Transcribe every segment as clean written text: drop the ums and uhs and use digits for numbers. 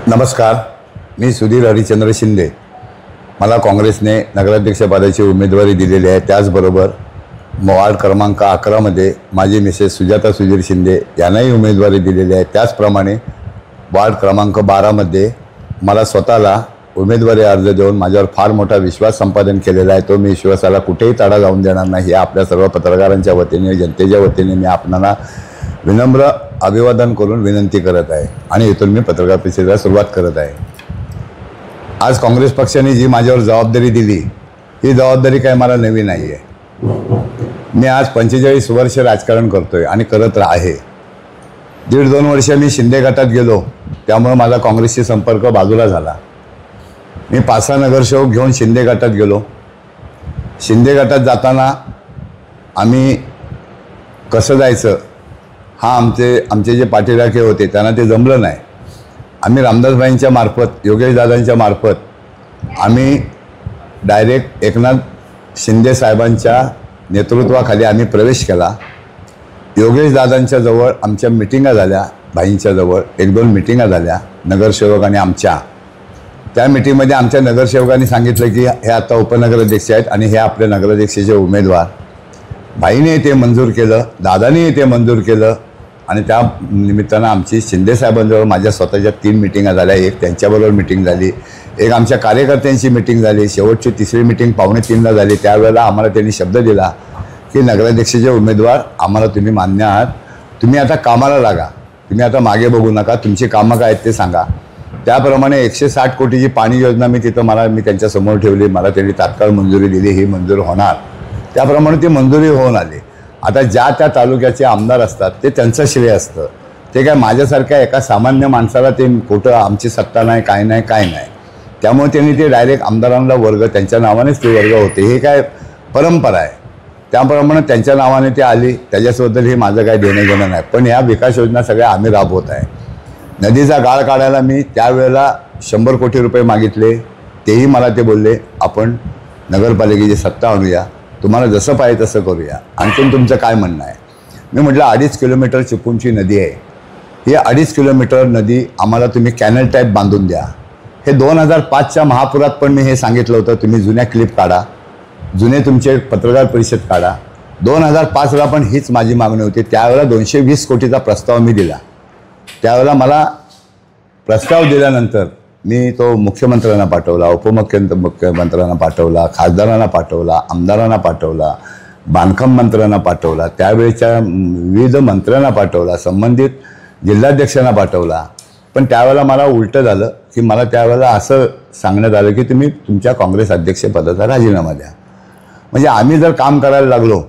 नमस्कार, मी सुधीर हरिचंद्र शिंदे। मला काँग्रेसने नगराध्यक्षपदाची उमेदवारी दिलेली आहे। त्याचबरोबर वार्ड क्रमांक 11 मध्ये माझी मिसेस सुजाता सुधीर शिंदे यांनाही उमेदवारी दिलेली आहे। त्याचप्रमाणे वार्ड क्रमांक 12 मध्ये मला स्वतःला उमेदवारी अर्ज देऊन माझ्यावर फार मोठा विश्वास संपादन केलेला आहे। तो मी विश्वासाला कुठेही तडा जाऊन देणार नाही। आपल्या सर्व पत्रकारांच्या वतीने, जनतेच्या वतीने मी आपणाला विनम्र अभिवादन करून विनंती करत आहे आणि इथून मी पत्रकार परिषदेला सुरुवात करत आहे। आज काँग्रेस पक्षाने जी माझ्यावर जबाबदारी दिली, ही जबाबदारी काय मला नवी नाही आहे। मी आज 45 वर्ष राजकारण करतोय आणि करत आहे। 1.5-2 वर्ष मी शिंदे गटात गेलो, त्यामुळे माझा काँग्रेसशी संपर्क बाजूला झाला। मी 5-6 नगरसेवक घेऊन शिंदे गटात गेलो। शिंदे गटात जाताना आम्ही कसं जायचं हा आमचे जे पाठीराखे होते त्यांना ते जमलं नाही। आम्ही रामदासभाईंच्या मार्फत, योगेश दादांच्या मार्फत आम्ही डायरेक्ट एकनाथ शिंदे साहेबांच्या नेतृत्वाखाली आम्ही प्रवेश केला। योगेश दादांच्या जवळ आमच्या मिटिंगा झाल्या, भाईंच्या जवळ 1-2 मिटिंगा झाल्या नगरसेवक आणि आमच्या। त्या मिटिंगमध्ये आमच्या नगरसेवकांनी सांगितलं की हे आता उपनगराध्यक्ष आहेत आणि हे आपल्या नगराध्यक्षाचे उमेदवार। भाईने ते मंजूर केलं, दादाने ते मंजूर केलं आणि त्या निमित्तानं आमची शिंदे साहेबांजवळ माझ्या स्वतःच्या 3 मिटिंगा झाल्या। एक त्यांच्याबरोबर मिटिंग झाली, एक आमच्या कार्यकर्त्यांची मिटिंग झाली, शेवटची 3री मिटिंग 2:45ला झाली। त्यावेळेला आम्हाला त्यांनी शब्द दिला की नगराध्यक्षाचे उमेदवार आम्हाला तुम्ही मान्य आहात, तुम्ही आता कामाला लागा, तुम्ही आता मागे बघू नका, तुमची कामं काय आहेत ते सांगा। त्याप्रमाणे 160 कोटीची पाणी योजना मी त्यांच्यासमोर ठेवली। मला त्यांनी तात्काळ मंजुरी दिली, ही मंजूर होणार, त्याप्रमाणे ती मंजुरी होऊन आली। आता ज्या त्या तालुक्याचे आमदार असतात ते त्यांचं श्रेय असतं, ते काय माझ्यासारख्या एका सामान्य माणसाला ते कुठं आमची सत्ता नाही, काय नाही, काय नाही। त्यामुळे त्यांनी ते डायरेक्ट आमदारांना वर्ग, त्यांच्या नावानेच ते वर्ग होते, हे काय परंपरा आहे। त्याप्रमाणे त्यांच्या नावाने ते आली, त्याच्याबद्दल हे माझं काय देणं घेणं नाही। पण ह्या विकास योजना सगळ्या आम्ही राबवत आहे। नदीचा गाळ काढायला मी त्यावेळेला 100 कोटी रुपये मागितले, तेही मला ते बोलले आपण नगरपालिकेची सत्ता आणूया, तुम्हाला जसं पाहिजे तसं करूया, आणखीन तुमचं काय म्हणणं आहे। मी म्हटलं 2.5 किलोमीटर चिपळूणची नदी आहे, ही 2.5 किलोमीटर नदी आम्हाला तुम्ही कॅनल टाईप बांधून द्या। हे 2005च्या महापुरात पण मी हे सांगितलं होतं, तुम्ही जुन्या क्लिप काढा, जुने तुमचे पत्रकार परिषद काढा। 2005ला पण हीच माझी मागणी होती। त्यावेळेला 220 कोटीचा प्रस्ताव मी दिला। त्यावेळेला मला प्रस्ताव दिल्यानंतर मी तो मुख्यमंत्र्यांना पाठवला, उपमुख्यमंत्र्यांना पाठवला, खासदारांना पाठवला, आमदारांना पाठवला, बांधकाम मंत्र्यांना पाठवला, त्यावेळेच्या विविध मंत्र्यांना पाठवला, संबंधित जिल्हाध्यक्षांना पाठवला। पण त्यावेळेला मला उलटं झालं की मला त्यावेळेला असं सांगण्यात आलं की तुम्ही तुमच्या काँग्रेस अध्यक्षपदाचा राजीनामा द्या। म्हणजे आम्ही जर काम करायला लागलो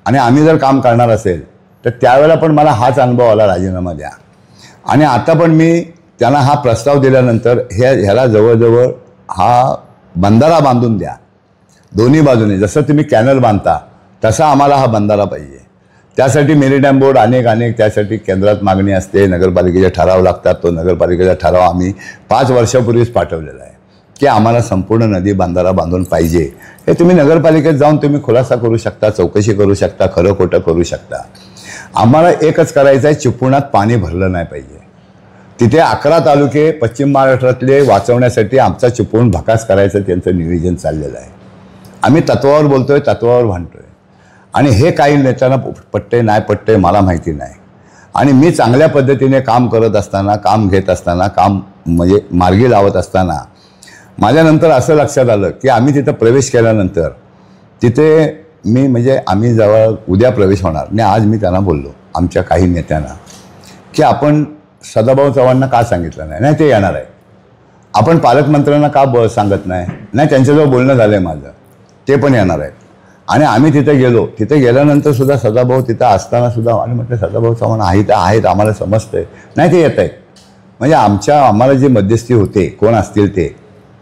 आणि आम्ही जर काम करणार असेल तर त्यावेळेला पण मला हाच अनुभव आला, राजीनामा द्या। आणि आता पण मी त्यांना हा प्रस्ताव दिल्यानंतर ह्याला जवळजवळ हा बंधारा बांधून द्या दोन्ही बाजूने, जसं तुम्ही कॅनल बांधता तसा आम्हाला हा बंधारा पाहिजे। त्यासाठी मेरीटाईम बोर्ड अनेक त्यासाठी केंद्रात मागणी असते, नगरपालिकेचे ठराव लागतात। तो नगरपालिकेचा ठराव आम्ही 5 वर्षापूर्वीच पाठवलेला आहे की आम्हाला संपूर्ण नदी बंधारा बांधून पाहिजे। हे तुम्ही नगरपालिकेत जाऊन तुम्ही खुलासा करू शकता, चौकशी करू शकता, खरं खोटं करू शकता। आम्हाला एकच करायचं आहे, चिपळूणात पाणी भरलं नाही पाहिजे। तिथे 11 तालुके पश्चिम महाराष्ट्रातले वाचवण्यासाठी आमचा चिपळूण भकास करायचं त्यांचं नियोजन चाललेलं आहे। आम्ही तत्वावर बोलतोय, तत्वावर भांडतोय आणि हे काही नेत्यांना पटते नाही पटते मला माहिती नाही। आणि मी चांगल्या पद्धतीने काम करत असताना, काम घेत असताना, काम म्हणजे मार्गी लावत असताना माझ्यानंतर असं लक्षात आलं की आम्ही तिथं प्रवेश केल्यानंतर तिथे मी म्हणजे आम्ही जेव्हा उद्या प्रवेश होणार आणि आज मी त्यांना बोललो आमच्या काही नेत्यांना की आपण सदाभाऊ चव्हाणांना का सांगितलं नाही, नाही ते येणार आहे। आपण पालकमंत्र्यांना का सांगत नाही, नाही त्यांच्याजवळ बोलणं झालं आहे माझं, ते पण येणार आहेत। आणि आम्ही तिथे गेलो, तिथे गेल्यानंतर सुद्धा सदाभाऊ तिथं असताना सुद्धा आणि म्हटलं सदाभाऊ चव्हाण आहेत आम्हाला समजतंय, नाही ते येत आहेत। म्हणजे आम्हाला जे मध्यस्थी होते कोण असतील ते,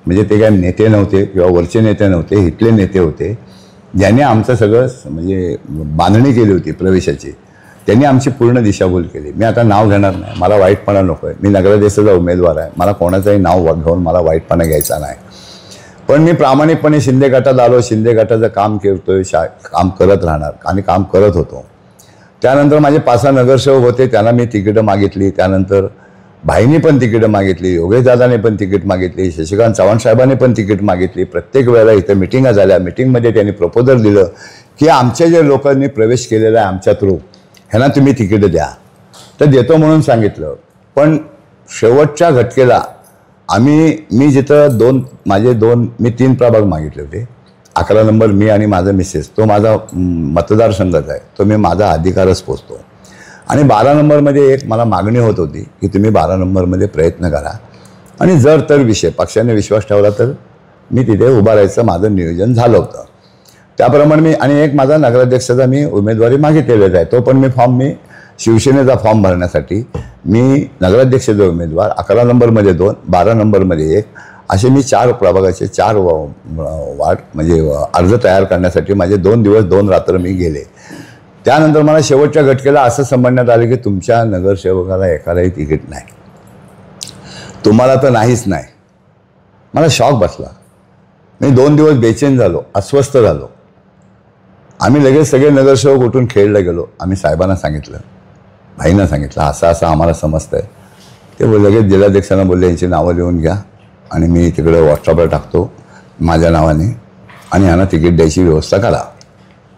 म्हणजे ते काय नेते नव्हते किंवा वरचे नेते नव्हते, इथले नेते होते ज्यांनी आमचं सगळं म्हणजे बांधणी केली होती प्रवेशाची, त्यांनी आमची पूर्ण दिशाभूल केली। मी आता नाव घेणार नाही, मला वाईटपणा नको आहे, मी नगराध्यक्षाचा उमेदवार आहे, मला कोणाचंही नाव घेऊन मला वाईटपणा घ्यायचा नाही। पण मी प्रामाणिकपणे शिंदे गटात आलो, शिंदे गटाचं काम करतोय, काम करत राहणार आणि काम करत होतो। त्यानंतर माझे 5-6 नगरसेवक होते, त्यांना मी तिकीटं मागितली। त्यानंतर भाईनी पण तिकीट मागितली, योगेश दादाने पण तिकीट मागितली, शशिकांत चव्हाण साहेबांनी पण तिकीट मागितली. प्रत्येक वेळेला इथं मिटिंगा झाल्या. मिटिंगमध्ये त्यांनी प्रपोजल दिलं की आमच्या जे लोकांनी प्रवेश केलेला आहे आमच्या थ्रू ह्यांना तुम्ही तिकीट द्या. तर देतो म्हणून सांगितलं. पण शेवटच्या घटकेला मी जिथं मी 3 प्रभाग मागितले होते. 11 नंबर मी आणि माझा मिसेस, तो माझा मतदारसंघाचा आहे, तो मी माझा अधिकारच पोचतो. आणि 12 नंबरमध्ये एक मला मागणी होत होती की तुम्ही 12 नंबरमध्ये प्रयत्न करा आणि जर तर विषय पक्षाने विश्वास ठेवला तर मी तिथे उभा राहायचं माझं नियोजन झालं होतं. त्याप्रमाणे मी आणि एक माझा नगराध्यक्षाचा मी उमेदवारी मागितलेलाच आहे. तो पण मी शिवसेनेचा फॉर्म भरण्यासाठी मी नगराध्यक्षाचा उमेदवार 11 नंबरमध्ये 2, 12 नंबरमध्ये 1 असे मी 4 प्रभागाचे 4 वार्ड म्हणजे अर्ज तयार करण्यासाठी माझे 2 दिवस 2 रात्र मी गेले. त्यानंतर मला शेवटच्या घटकेला असं समजण्यात आलं की तुमच्या नगरसेवकाला एकालाही तिकीट नाही, तुम्हाला तर नाहीच नाही. मला शॉक बसला. मी 2 दिवस बेचैन झालो, अस्वस्थ झालो. आम्ही लगेच सगळे नगरसेवक उठून खेळला गेलो. आम्ही साहेबांना सांगितलं, भाईंना सांगितलं असं आम्हाला समजतंय. ते लगेच जिल्हाध्यक्षांना बोलले यांची नावं लिहून घ्या आणि मी तिकडे व्हॉट्सअपवर टाकतो माझ्या नावाने आणि ह्यांना तिकीट द्यायची व्यवस्था करा.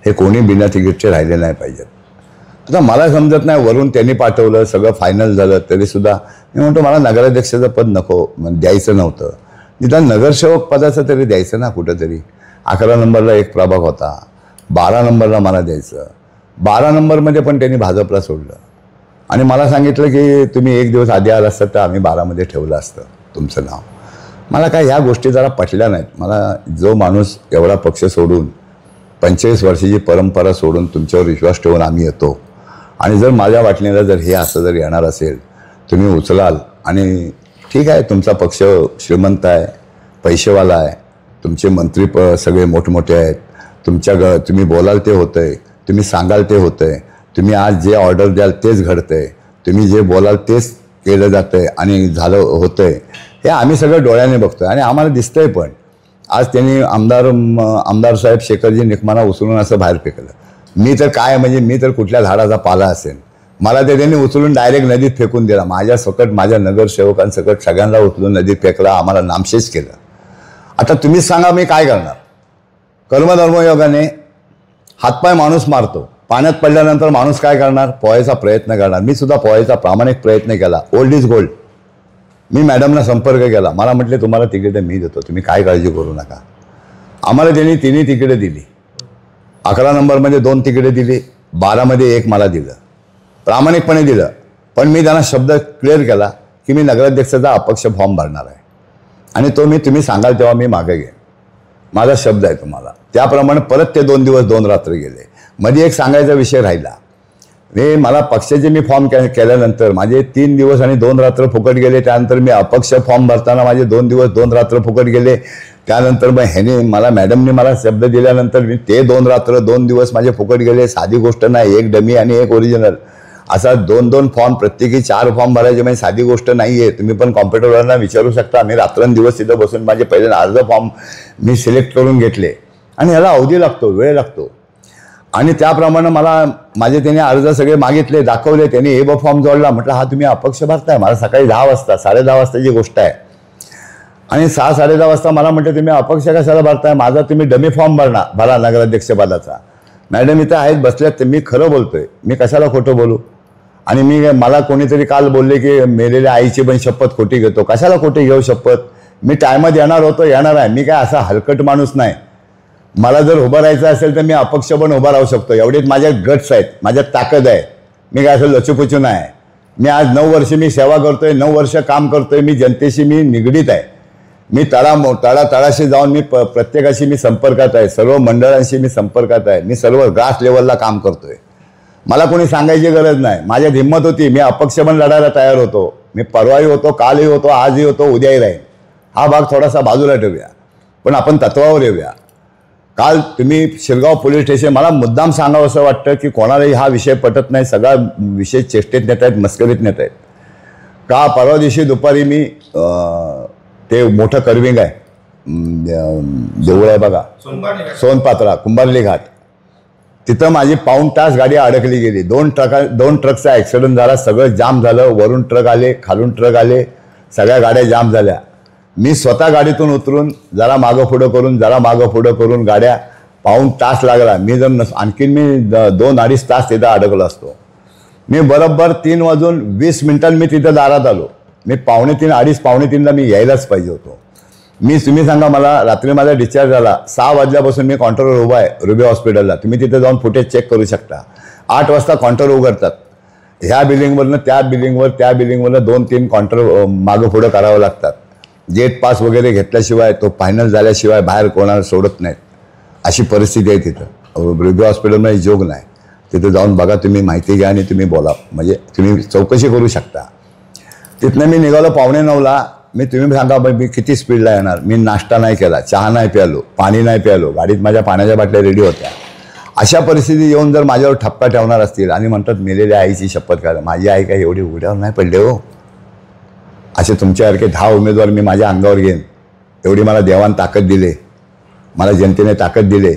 हे कोणी बिना तिकीटचे राहिले नाही पाहिजेत. आता मला समजत नाही, वरून त्यांनी पाठवलं, सगळं फायनल झालं तरीसुद्धा मी म्हणतो मला नगराध्यक्षाचं पद नको द्यायचं नव्हतं, निदान नगरसेवक पदाचं तरी द्यायचं ना कुठंतरी. 11 नंबरला एक प्रभाग होता, 12 नंबरला मला द्यायचं. 12 नंबरमध्ये पण त्यांनी भाजपला सोडलं आणि मला सांगितलं की तुम्ही 1 दिवस आधी आला असतात तर आम्ही 12मध्ये ठेवलं असतं तुमचं नाव. मला काय ह्या गोष्टी जरा पटल्या नाहीत. मला जो माणूस एवढा पक्ष सोडून 45 वर्षाची परंपरा सोडून तुमच्यावर विश्वास ठेवून आम्ही येतो आणि जर माझ्या वाटणीला जर हे असं जर येणार असेल तुम्ही उचलाल आणि ठीक आहे, तुमचा पक्ष श्रीमंत आहे, पैसेवाला आहे, तुमचे मंत्री सगळे मोठमोठे आहेत, तुम्ही बोलाल ते होतंय, तुम्ही सांगाल ते होतंय, तुम्ही आज जे ऑर्डर द्याल तेच घडतंय, तुम्ही जे बोलाल तेच केलं जातंय आणि झालं होतंय, हे आम्ही सगळं डोळ्याने बघतोय आणि आम्हाला दिसतंय. पण आज त्यांनी आमदार साहेब शेखरजी निकमाना उचलून असं बाहेर फेकलं. मी तर काय म्हणजे मी तर कुठल्या झाडाचा पाला असेल, मला ते त्यांनी उचलून डायरेक्ट नदीत फेकून दिला. माझ्या नगरसेवकांसकट सगळ्यांना उचलून नदीत फेकला, आम्हाला नामशेष केलं. आता तुम्हीच सांगा मी काय करणार. कर्मधर्मयोगाने हातपाय माणूस मारतो, पाण्यात पडल्यानंतर माणूस काय करणार, पोहायचा प्रयत्न करणार. मी सुद्धा पोहायचा प्रामाणिक प्रयत्न केला. Old is gold. मी मॅडमना संपर्क केला, मला म्हटले तुम्हाला तिकीटं मी देतो, तुम्ही काय काळजी करू नका. आम्हाला त्यांनी 3 तिकीटं दिली. 11 नंबरमध्ये 2 तिकीटं दिली, 12मध्ये 1 मला दिलं, प्रामाणिकपणे दिलं. पण मी त्यांना शब्द क्लिअर केला की मी नगराध्यक्षाचा अपक्ष फॉर्म भरणार आहे आणि तो तुम्ही सांगाल तेव्हा मी मागे घेईन, माझा शब्द आहे तुम्हाला. त्याप्रमाणे परत ते 2 दिवस 2 रात्र गेले. मध्ये एक सांगायचा विषय राहिला. मला पक्षाचे मी फॉर्म केल्यानंतर माझे 3 दिवस आणि 2 रात्र फुकट गेले. त्यानंतर मी अपक्ष फॉर्म भरताना माझे 2 दिवस 2 रात्र फुकट गेले. त्यानंतर मग मॅडमने मला शब्द दिल्यानंतर मी ते 2 रात्र 2 दिवस माझे फुकट गेले. साधी गोष्ट नाही, 1 डमी आणि 1 ओरिजिनल असा 2 फॉर्म, प्रत्येकी 4 फॉर्म भरायचे म्हणजे साधी गोष्ट नाही आहे. तुम्ही पण कॉम्प्युटरवरना विचारू शकता. मी रात्रंदिवस तिथं बसून माझे पहिले अर्ज फॉर्म मी सिलेक्ट करून घेतले आणि ह्याला अवधी लागतो, वेळ लागतो. आणि त्याप्रमाणे माझे त्यांनी अर्ज सगळे मागितले, दाखवले. त्यांनी ए फॉर्म जोडला. म्हटलं हा तुम्ही अपक्ष भरताय. मला सकाळी 10 वाजता 10:30 वाजताची गोष्ट आहे आणि 6-10:30 वाजता मला म्हटलं तुम्ही अपक्ष कशाला भरताय, माझा तुम्ही डमी फॉर्म भरा नगराध्यक्षपदाचा. मॅडम इथं आहेत बसल्यात, मी खरं बोलतोय, मी कशाला खोटं बोलू. आणि मला कोणीतरी काल बोलले की मेलेल्या आईची पण शपथ खोटी घेतो. कशाला खोटी घेऊ शपथ. मी टायमात येणार होतो, येणार आहे. मी काय असा हलकट माणूस नाही. मला जर उभं राहायचं असेल तर मी अपक्ष पण उभा राहू शकतो. एवढेच माझ्यात गट्स आहेत, माझ्यात ताकद आहे. मी काय असं लचूपुचू नाही. मी आज 9 वर्ष मी सेवा करतोय, 9 वर्ष काम करतोय. मी जनतेशी मी निगडीत आहे. मी तळाशी जाऊन मी प्रत्येकाशी मी संपर्कात आहे, सर्व मंडळांशी मी संपर्कात आहे. मी सर्व ग्रास लेवलला काम करतोय. मला कोणी सांगायची गरज नाही. माझ्यात हिंमत होती, मी अपक्ष पण लढायला तयार होतो. मी परवाही होतो, कालही होतो, आजही होतो, उद्याही राहीन. हा भाग थोडासा बाजूला ठेवूया, पण आपण तत्वावर येऊया. काल तुम्ही शिरगाव पोलीस स्टेशन, मला मुद्दाम सांगावं असं वाटतं की कोणालाही हा विषय पटत नाही. सगळा विषय चेष्टेत नेत आहेत, मस्करीत नेत आहेत. का परवा दिवशी दुपारी मी ते मोठं कर्विंग आहे, देऊळ आहे बघा, सोनपात्रा, कुंभारली घाट, तिथं माझी पाऊण तास गाडी अडकली गेली. दोन ट्रकचा ॲक्सिडेंट झाला. सगळं जाम झालं. वरून ट्रक आले, खालून ट्रक आले, सगळ्या गाड्या जाम झाल्या. मी स्वतः गाडीतून उतरून जरा मागं पुढं करून गाड्या पाऊण तास लागला. मी जर आणखीन मी 2-2.5 तास तिथं अडकलो असतो. मी बरोबर 3:20 मी तिथं दारात आलो. मी 2:30 मी यायलाच पाहिजे होतो. तुम्ही सांगा मला, रात्री माझा डिस्चार्ज झाला 6 वाजल्यापासून मी काउंटरवर उभा आहे रुबी हॉस्पिटलला. तुम्ही तिथे जाऊन फुटेज चेक करू शकता. 8 वाजता काउंटर उघडतात. ह्या बिल्डिंगवरनं त्या बिल्डिंगवरनं 2-3 काउंटर मागं पुढं करावं लागतात. गेट पास वगैरे घेतल्याशिवाय, तो फायनल झाल्याशिवाय बाहेर कोणाला सोडत नाहीत. अशी परिस्थिती आहे तिथं. रुबी हॉस्पिटलमध्ये जोग नाही. तिथं जाऊन बघा, तुम्ही माहिती घ्या आणि तुम्ही बोला, म्हणजे तुम्ही चौकशी करू शकता. तिथनं मी निघालो 8:45. तुम्ही सांगा मी किती स्पीडला येणार. मी नाश्ता नाही केला, चहा नाही प्यालो, पाणी नाही प्यालो. गाडीत माझ्या पाण्याच्या बाटल्या रेडी होत्या. अशा परिस्थिती येऊन जर माझ्यावर ठपका ठेवणार असतील आणि म्हणतात मेलेल्या आईची शपथ घ्यायला, माझी आई काय एवढी उघड्यावर नाही पडले हो. असे तुमच्यासारखे 10 उमेदवार मी माझ्या अंगावर घेईन, एवढी मला देवान ताकद दिले, मला जनतेने ताकद दिले.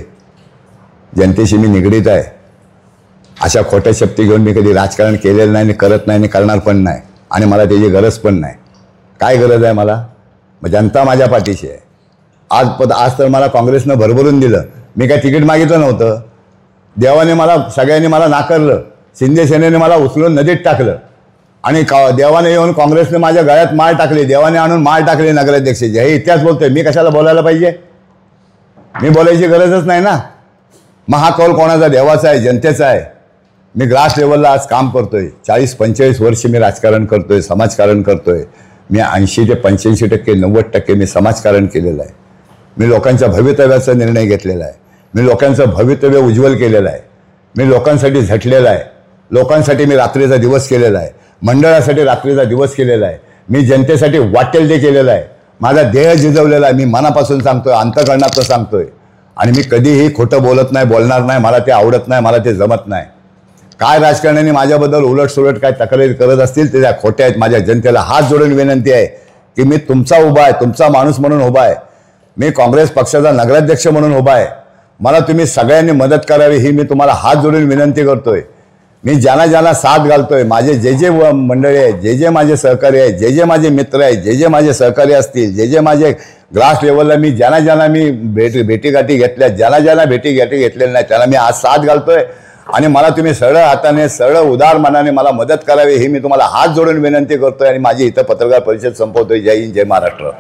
जनतेशी मी निगडीत आहे. अशा खोट्या शक्ती घेऊन मी कधी राजकारण केलेलं नाही, करत नाही आणि करणार पण नाही. आणि मला त्याची गरज पण नाही. काय गरज आहे मला? मग जनता माझ्या पाठीशी आहे. आज तर मला काँग्रेसनं भरभरून दिलं. मी काय तिकीट मागितलं नव्हतं. देवाने मला, सगळ्यांनी मला नाकारलं. शिंदे सेनेने मला उचलून नदीत टाकलं. आणि देवाने येऊन काँग्रेसने माझ्या गळ्यात माळ टाकली. देवाने आणून माळ टाकली नगराध्यक्षाची. हे इतिहास बोलतोय. मी कशाला बोलायला पाहिजे? मी बोलायची गरजच नाही ना. मग हा कौल कोणाचा? देवाचा आहे, जनतेचा आहे. मी ग्रास लेवलला आज काम करतोय. 40-45 वर्ष मी राजकारण करतोय, समाजकारण करतोय. मी 80 ते 85% 90% मी समाजकारण केलेलं आहे. मी लोकांच्या भवितव्याचा निर्णय घेतलेला आहे. मी लोकांचं भवितव्य उज्ज्वल केलेलं आहे. मी लोकांसाठी झटलेला आहे. लोकांसाठी मी रात्रीचा दिवस केलेला आहे. मंडळासाठी रात्रीचा दिवस केलेला आहे. मी जनतेसाठी वाटेल ते केलेलं आहे. माझा देह झिजवलेला आहे. मी मनापासून सांगतोय, अंतःकरणातून सांगतोय. आणि मी कधीही खोटं बोलत नाही, बोलणार नाही. मला ते आवडत नाही, मला ते जमत नाही. काय राजकारण्यांनी माझ्याबद्दल उलटसुलट काय तक्रारी करत असतील ते त्या खोट्या आहेत. माझ्या जनतेला हात जोडून विनंती आहे की मी तुमचा उभा आहे, तुमचा माणूस म्हणून उभा आहे. मी काँग्रेस पक्षाचा नगराध्यक्ष म्हणून उभा आहे. मला तुम्ही सगळ्यांनी मदत करावी ही मी तुम्हाला हात जोडून विनंती करतोय. मी ज्यांना साथ घालतोय, माझे जे मंडळी आहेत, जे माझे सहकारी आहेत, जे माझे मित्र आहेत, जे माझे सहकारी असतील, जे माझे ग्रास लेवलला मी ज्यांना मी भेटीगाठी घेतल्या, ज्यांना भेटीगाठी घेतलेल्या नाही त्याला मी आज साथ घालतोय. आणि मला तुम्ही सरळ हाताने, सरळ उदार मनाने मला मदत करावी ही मी तुम्हाला हात जोडून विनंती करतोय. आणि माझी इथं पत्रकार परिषद संपवतोय. जय हिंद, जय महाराष्ट्र.